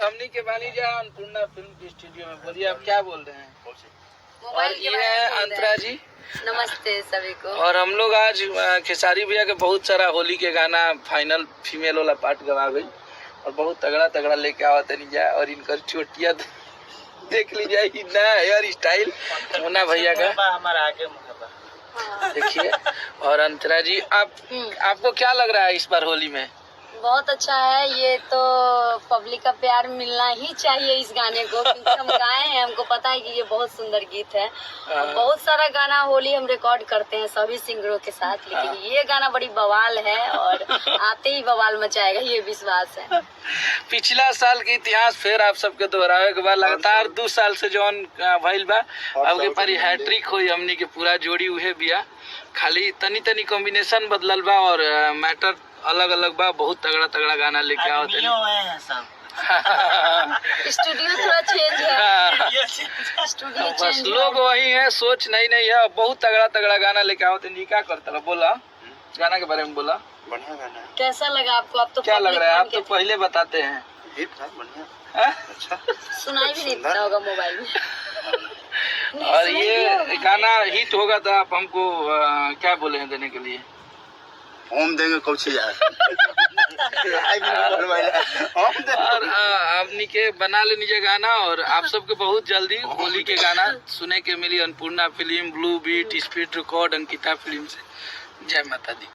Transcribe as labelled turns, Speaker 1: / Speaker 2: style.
Speaker 1: हमनी के बानीजा अन्नपूर्णा फिल्म के स्टूडियो में। बोलिए आप क्या बोल रहे हैं? और ये है अंतरा जी।
Speaker 2: नमस्ते सभी को।
Speaker 1: और हम लोग आज खेसारी भैया के बहुत सारा होली के गाना फाइनल फीमेल वाला पार्ट गवा गई और बहुत तगड़ा तगड़ा लेके आवत नहीं जाए। और इनकर चोटिया देख लीजिए, नया हेयर स्टाइल मुन्ना भैया का
Speaker 3: हमारा आगे
Speaker 1: देखिए। और अंतरा जी आपको क्या लग रहा है इस बार होली में?
Speaker 2: बहुत अच्छा है, ये तो पब्लिक का प्यार मिलना ही चाहिए इस गाने को, क्योंकि हम गाए हैं, हमको पता है कि ये बहुत सुंदर गीत है। बहुत सारा गाना होली हम रिकॉर्ड करते हैं सभी सिंगरों के साथ, लेकिन ये गाना बड़ी बवाल है और आते ही बवाल मचाएगा, ये विश्वास है।
Speaker 1: पिछला साल के इतिहास फिर आप सबके दोहरावे के बाद लगातार 2 साल से जौन भइल बा, अब के पारी हैट्रिक हुई हमनी के पूरा जोड़ी उहे बिया, खाली तनी तनी कॉम्बिनेशन बदलल बा और मैटर अलग अलग बा। बहुत तगड़ा तगड़ा गाना लेके आओ
Speaker 2: स्टूडियो थोड़ा चेंज है, स्टूडियो
Speaker 1: बस
Speaker 2: चेंज
Speaker 1: लोग वही है, सोच नहीं है। बहुत तगड़ा तगड़ा गाना लेके आओ। क्या करता बोला गाना के बारे में? बोला
Speaker 3: बढ़िया गाना है।
Speaker 2: कैसा लगा आपको? आप तो
Speaker 1: क्या लग रहा है? आप तो पहले बताते हैं।
Speaker 3: हिट था, बढ़िया। अच्छा,
Speaker 2: सुनाई भी नहीं देता होगा मोबाइल में।
Speaker 1: और ये गाना हिट होगा तो आप हमको क्या बोले हैं देने के लिए?
Speaker 3: होम देंगे कौन यार।
Speaker 1: और आपनी के बना ले नीचे गाना। और आप सबके बहुत जल्दी होली के गाना सुने के मिली Annapurna film, blue beat, speed record, Ankita film से। जय माता दी।